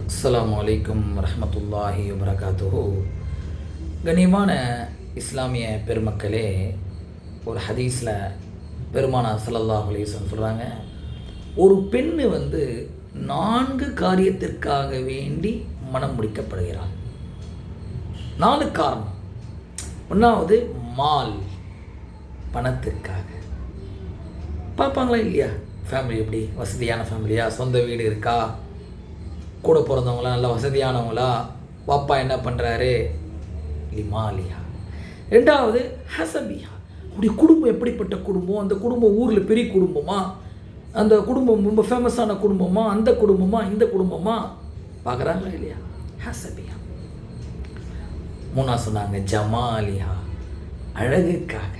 அஸ்ஸலாமு அலைக்கும் வரஹ்மத்துல்லாஹி வபரகாத்துஹு. கண்ணியமான இஸ்லாமிய பெருமக்களே, ஒரு ஹதீஸில் பெருமானார் ஸல்லல்லாஹு அலைஹி வஸல்லம் சொல்கிறாங்க, ஒரு பெண்ணு 4 காரியத்திற்காக வேண்டி மனம் முடிக்கப்படுகிறாள். 4 காரணம். 1வது மால், பணத்திற்காக. பார்ப்பாங்களா இல்லையா? ஃபேமிலி எப்படி, வசதியான ஃபேமிலியா, சொந்த வீடு இருக்கா, கூட பிறந்தவங்களா, நல்ல வசதியானவங்களா, பாப்பா என்ன பண்ணுறாரு, லிமாலியா. 2வது ஹசபியா, அப்படி குடும்பம் எப்படிப்பட்ட குடும்பம், அந்த குடும்பம் ஊரில் பெரிய குடும்பமா, அந்த குடும்பம் ரொம்ப ஃபேமஸான குடும்பமா, அந்த குடும்பமா, இந்த குடும்பமா, பார்க்குறாங்களா இல்லையா? ஹசபியா. 3 சொன்னாங்க ஜமாலியா, அழகுக்காக.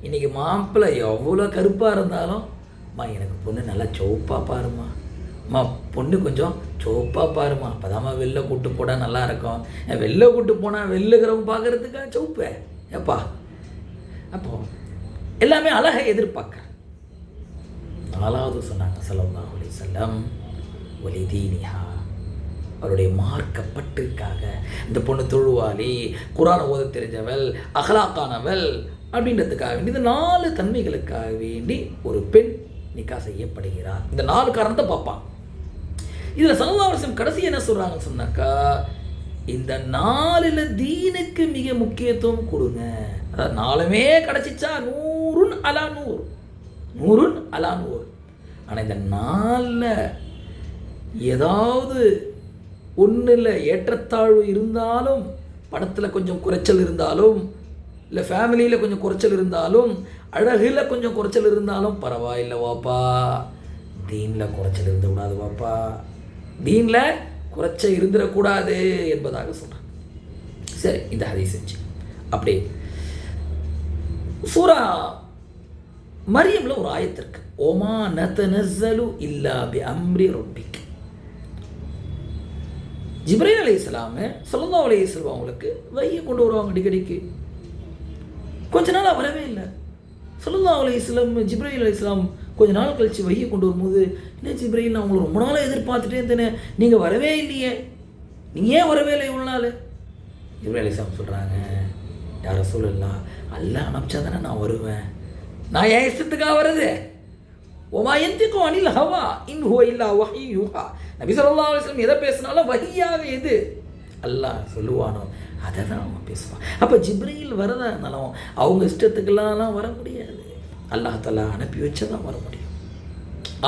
இன்றைக்கி மாப்பிள்ளை எவ்வளோ கருப்பாக இருந்தாலும், எனக்கு பொண்ணு நல்லா சோப்பாக பாருமா, பொண்ணு கொஞ்சம் சோப்பாக பாருமா, அப்போதாம்மா வெளில கூட்டு போனால் நல்லா இருக்கும். வெளில கூட்டு போனால் வெளிலுக்கிறவங்க பார்க்குறதுக்கா சோப்பே எப்பா. அப்போது எல்லாமே அழகை எதிர்பார்க்குறேன். 4வது சொன்னாங்க ஸல்லல்லாஹு அலைஹி வஸல்லம், வலிதீனிஹா, அவருடைய மார்க்கப்பட்டிற்காக. இந்த பொண்ணு தொழுவாளி, குர்ஆன் ஓத தெரிஞ்சவள், அஹ்லாக்கானவள் அப்படின்றதுக்காக வேண்டி, இந்த 4 தன்மைகளுக்காக வேண்டி ஒரு பெண் நிக்கா செய்யப்படுகிறார். இந்த 4 காரணத்தை பார்ப்பான். இதில் ஸல்லல்லாஹு அலைஹி வஸல்லம் கடைசி என்ன சொல்கிறாங்கன்னு சொன்னாக்கா, இந்த 4ல் தீனுக்கு மிக முக்கியத்துவம் கொடுங்க. அதாவது 4மே கிடச்சிச்சா நூறுன் அலா நூறு. ஆனால் இந்த 4ல் ஏதாவது ஒன்றில் ஏற்றத்தாழ்வு இருந்தாலும், பணத்தில் கொஞ்சம் குறைச்சல் இருந்தாலும், இல்லை ஃபேமிலியில் கொஞ்சம் குறைச்சல் இருந்தாலும், அழகில் கொஞ்சம் குறைச்சல் இருந்தாலும் பரவாயில்லை வாப்பா, தீனில் குறைச்சல் இருந்துவிடாது வாப்பா, தீனில் குறைச்சல் இருந்துடக்கூடாது என்பதாக சொல்கிறாங்க. சரி, இந்த ஹதீஸ் செஞ்சு அப்படி சூரா மரியமில் ஒரு ஆயத்திற்கு, ஓமா நதனஸ்ஸலு இல்லா பி அம்ரி ரப்பிக். ஜிப்ரீல் அலைஹிஸ்ஸலாம் ஸல்லல்லாஹு அலைஹி வஸல்லம் அவங்களுக்கு வஹியை கொண்டு வருவாங்க அடிக்கடிக்கு. கொஞ்ச நாள் வரவே இல்லை. ஸல்லல்லாஹு அலைஹி வஸல்லம் ஜிப்ரீல் அலைஹிஸ்ஸலாம் கொஞ்ச நாள் கழித்து வஹியை கொண்டு வரும்போது, என்ன ஜிப்ரீல், நான் உங்களை ரொம்ப நாளாக எதிர்பார்த்துட்டே இருந்தேனே, நீங்கள் வரவே இல்லையே, நீங்கள் ஏன் வரவே இல்லை இவ்வளோ நாள்? ஜிப்ரீல் அலைஹிஸ்ஸலாம் சொல்கிறாங்க, யா ரசூலல்லாஹ், அல்லாஹ் அனுப்பிச்சா தானே நான் வருவேன், நான் என் இஷ்டத்துக்காக வருது. ஒமா யந்திகு அனில் ஹவா இன் ஹுவ இல்லா வஹ்யு யூஹா. நபி ஸல்லல்லாஹு அலைஹி வஸல்லம் எதை பேசினாலும் வஹியாக எது அல்லாஹ் சொல்லுவானோ அதை தான் அவங்க பேசுவான். அப்போ ஜிப்ரீல் வரதா இருந்தாலும் அவங்க இஷ்டத்துக்கெல்லாம் வர முடியாது. அல்லாஹ் தஆலா அனுப்பி வச்சதான் வர முடியும்.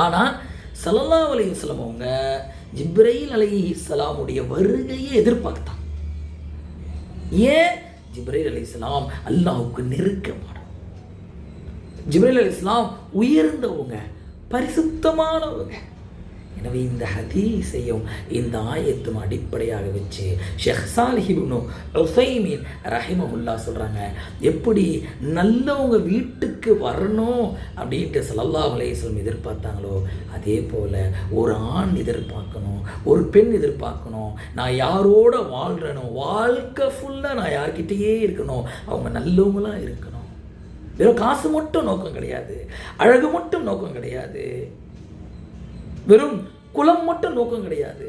ஆனால் ஸல்லல்லாஹு அலைஹி வஸல்லம் அவங்க ஜிப்ரீல் அலைஹிஸ்ஸலாமுடைய வருகையை எதிர்பார்த்தான். ஏன்? ஜிப்ரீல் அலைஹிஸ்ஸலாம் அல்லாஹ்வுக்கு நெருக்கமான, ஜிப்ரீல் அலைஹிஸ்ஸலாம் உயர்ந்தவங்க, பரிசுத்தமானவங்க. எனவே இந்த ஹதீஸையும் இந்த ஆயத்தும் அடிப்படையாக வச்சு ஷேக் சாலிஹ் இப்னு உஸைமீன் ரஹிமஹுல்லாஹ் சொல்கிறாங்க, எப்படி நல்லவங்க வீட்டுக்கு வரணும் அப்படின்ட்டு ஸல்லல்லாஹு அலைஹி வஸல்லம் எதிர்பார்த்தாங்களோ, அதே போல் ஒரு ஆண் எதிர்பார்க்கணும், ஒரு பெண் எதிர்பார்க்கணும். நான் யாரோட வாழ்கிறேனோ வாழ்க்கை ஃபுல்லாக நான் யார்கிட்டயே இருக்கணும், அவங்க நல்லவங்களாக இருக்கணும். வெறும் காசு மட்டும் நோக்கம் கிடையாது, அழகு மட்டும் நோக்கம் கிடையாது, வெறும் குலம் மட்டும் நோக்கம் கிடையாது.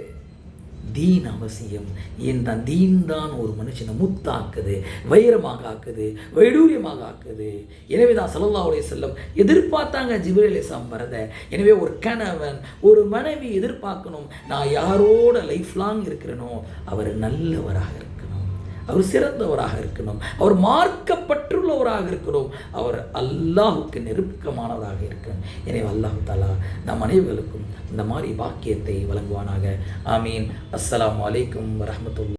தீன் அவசியம். இந்த தீன் தான் ஒரு மனுஷனை முத்தாக்குது, வைரமாக ஆக்குது, வைடூரியமாக ஆக்குது. எனவே தான் ஸல்லல்லாஹு அலைஹி வஸல்லம் எதிர்பார்த்தாங்க ஜிப்ரீல் அலைஹிஸ்ஸலாம் வரத. எனவே ஒரு கணவன், ஒரு மனைவி எதிர்பார்க்கணும், நான் யாரோட லைஃப் லாங் இருக்கிறேனோ அவர் நல்லவராக இருக்கணும், அவர் சிறந்தவராக இருக்கணும், அவர் மார்க்கப்பட்டுள்ளவராக இருக்கணும், அவர் அல்லாஹுக்கு நெருக்கமானவராக இருக்கணும். எனவே அல்லாஹ் தஆலா நம் அனைவர்களுக்கும் இந்த மாதிரி பாக்கியத்தை வழங்குவானாக. ஆமீன். அஸ்ஸலாமு அலைக்கும் வரஹ்மத்துல்லாஹி.